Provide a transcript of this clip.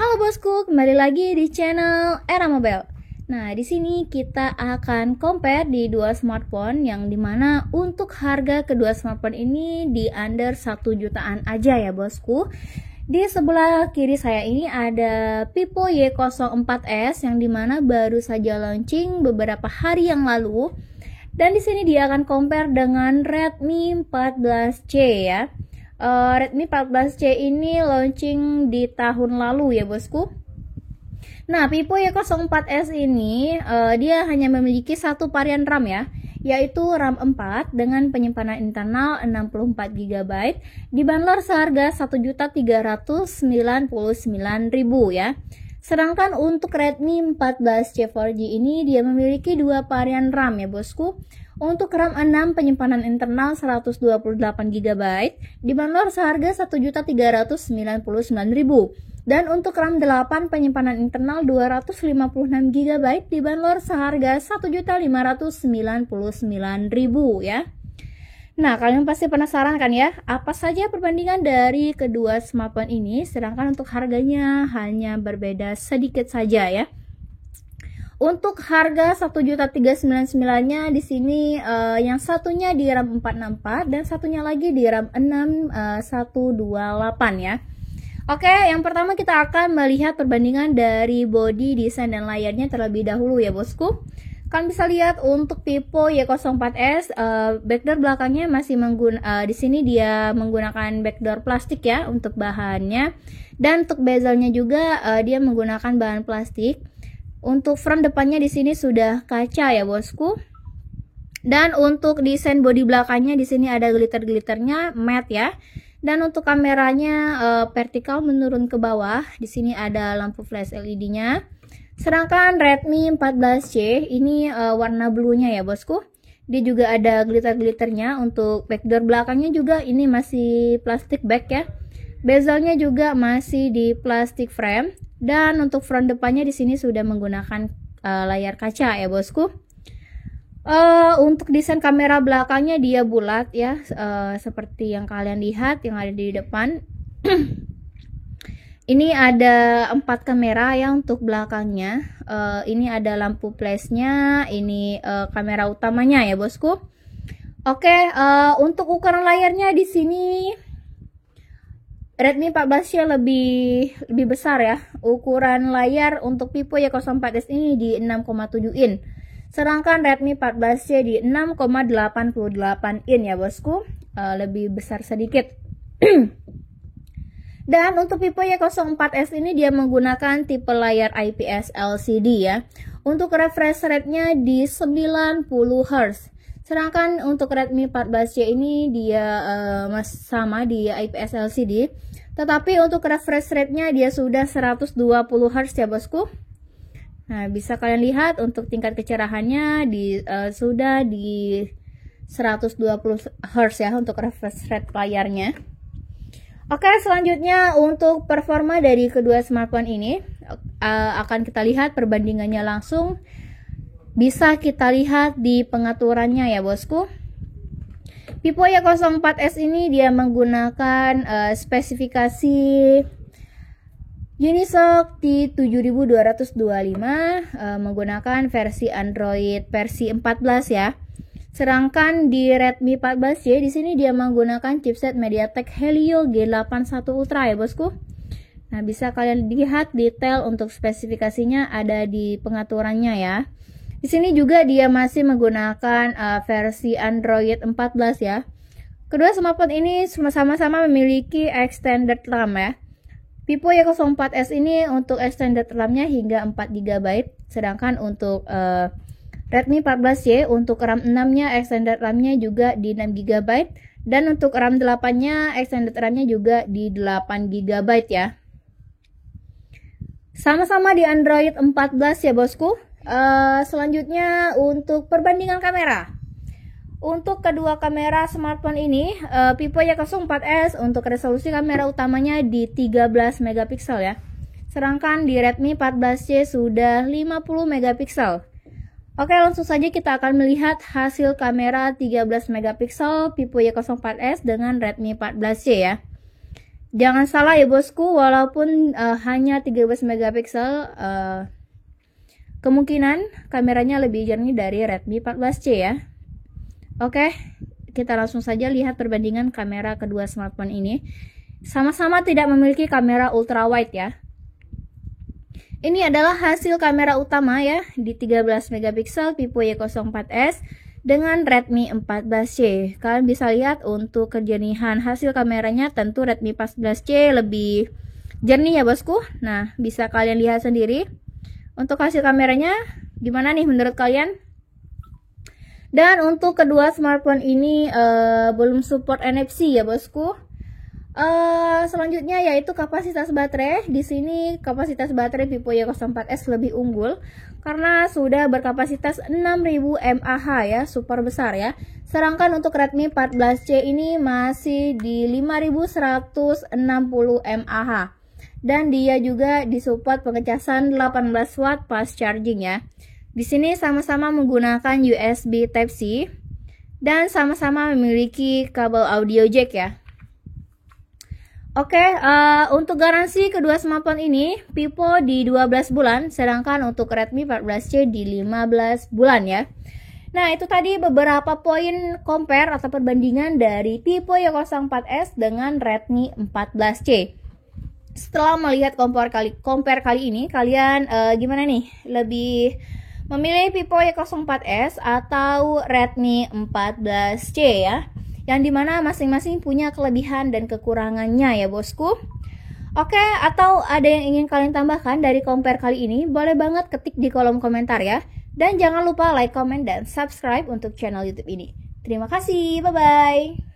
Halo bosku, kembali lagi di channel Era Mobile. Nah, di sini kita akan compare di dua smartphone yang dimana untuk harga kedua smartphone ini di under 1 jutaan aja ya bosku. Di sebelah kiri saya ini ada Vivo Y04s yang dimana baru saja launching beberapa hari yang lalu. Dan di sini dia akan compare dengan Redmi 14C ya. Redmi 14C ini launching di tahun lalu ya bosku. Nah, Vivo Y04s ini dia hanya memiliki satu varian RAM ya, yaitu RAM 4 dengan penyimpanan internal 64 GB dibanderol seharga 1.399.000 ya. Sedangkan untuk Redmi 14C 4G ini dia memiliki dua varian RAM ya bosku. Untuk RAM 6 penyimpanan internal 128 GB dibanderol seharga 1.399.000. Dan untuk RAM 8 penyimpanan internal 256 GB dibanderol seharga 1.599.000 ya. Nah, kalian pasti penasaran kan ya, apa saja perbandingan dari kedua smartphone ini, sedangkan untuk harganya hanya berbeda sedikit saja ya. Untuk harga 1.399.000-nya di sini yang satunya di RAM 464 dan satunya lagi di RAM 6128 ya. Oke, yang pertama kita akan melihat perbandingan dari body, desain dan layarnya terlebih dahulu ya bosku. Kalian bisa lihat untuk Vivo Y04s backdoor belakangnya masih di sini dia menggunakan backdoor plastik ya untuk bahannya, dan untuk bezelnya juga dia menggunakan bahan plastik. Untuk front depannya di sini sudah kaca ya bosku. Dan untuk desain bodi belakangnya di sini ada glitter-glitternya matte ya. Dan untuk kameranya vertikal menurun ke bawah. Di sini ada lampu flash LED-nya. Sedangkan Redmi 14C ini warna blue-nya ya bosku. Dia juga ada glitter-glitternya. Untuk backdoor belakangnya juga ini masih plastik back ya. Bezelnya juga masih di plastik frame. Dan untuk front depannya di sini sudah menggunakan layar kaca ya bosku. Untuk desain kamera belakangnya dia bulat ya, seperti yang kalian lihat yang ada di depan. Ini ada 4 kamera ya untuk belakangnya. Ini ada lampu flashnya, ini kamera utamanya ya bosku. Oke, untuk ukuran layarnya di sini Redmi 14C lebih besar ya. Ukuran layar untuk Vivo Y04s ini di 6,7 in. Sedangkan Redmi 14C di 6,88 in ya bosku. Lebih besar sedikit. Dan untuk Vivo Y04s ini dia menggunakan tipe layar IPS LCD ya. Untuk refresh rate-nya di 90 Hz. Sedangkan untuk Redmi 14C ini dia sama di IPS LCD. Tetapi untuk refresh rate-nya dia sudah 120 Hz ya bosku. Nah, bisa kalian lihat untuk tingkat kecerahannya sudah di 120 Hz ya untuk refresh rate layarnya. Oke, selanjutnya untuk performa dari kedua smartphone ini akan kita lihat perbandingannya langsung. Bisa kita lihat di pengaturannya ya bosku. Vivo Y04s ini dia menggunakan spesifikasi Unisoc T7225 menggunakan versi Android versi 14 ya. Sedangkan di Redmi 14C di sini dia menggunakan chipset MediaTek Helio G81 Ultra ya bosku. Nah, bisa kalian lihat detail untuk spesifikasinya ada di pengaturannya ya. Di sini juga dia masih menggunakan versi Android 14 ya. Kedua smartphone ini sama-sama memiliki extended RAM ya. Vivo Y04s ini untuk extended RAM-nya hingga 4 GB, sedangkan untuk Redmi 14C untuk RAM 6-nya extended RAM-nya juga di 6 GB, dan untuk RAM 8-nya extended RAM-nya juga di 8 GB ya. Sama-sama di Android 14 ya bosku. Selanjutnya untuk perbandingan kamera. Untuk kedua kamera smartphone ini, Vivo Y04s untuk resolusi kamera utamanya di 13 megapiksel ya. Sedangkan di Redmi 14C sudah 50 megapiksel. Oke, langsung saja kita akan melihat hasil kamera 13 megapiksel Vivo Y04s dengan Redmi 14C ya. Jangan salah ya bosku, walaupun hanya 13 megapiksel, kemungkinan kameranya lebih jernih dari Redmi 14C ya. Oke, kita langsung saja lihat perbandingan kamera kedua smartphone ini. Sama-sama tidak memiliki kamera ultra wide ya. Ini adalah hasil kamera utama ya, di 13 megapiksel Vivo Y04s dengan Redmi 14C. Kalian bisa lihat untuk kejernihan hasil kameranya, tentu Redmi 14C lebih jernih ya bosku. Nah, bisa kalian lihat sendiri untuk hasil kameranya gimana nih menurut kalian. Dan untuk kedua smartphone ini belum support NFC ya bosku. Selanjutnya yaitu kapasitas baterai. Di sini kapasitas baterai Vivo Y04s lebih unggul karena sudah berkapasitas 6000 mAh ya, super besar ya. Sedangkan untuk Redmi 14C ini masih di 5160 mAh. Dan dia juga disupport pengecasan 18 watt fast charging ya. Di sini sama-sama menggunakan USB Type-C dan sama-sama memiliki kabel audio jack ya. Oke, untuk garansi kedua smartphone ini, Vivo di 12 bulan, sedangkan untuk Redmi 14C di 15 bulan ya. Nah, itu tadi beberapa poin compare atau perbandingan dari Vivo Y04s dengan Redmi 14C. Setelah melihat compare kali ini, kalian gimana nih? Lebih memilih Vivo Y04s atau Redmi 14C ya? Yang dimana masing-masing punya kelebihan dan kekurangannya ya bosku. Oke, atau ada yang ingin kalian tambahkan dari compare kali ini, boleh banget ketik di kolom komentar ya. Dan jangan lupa like, comment, dan subscribe untuk channel YouTube ini. Terima kasih, bye-bye.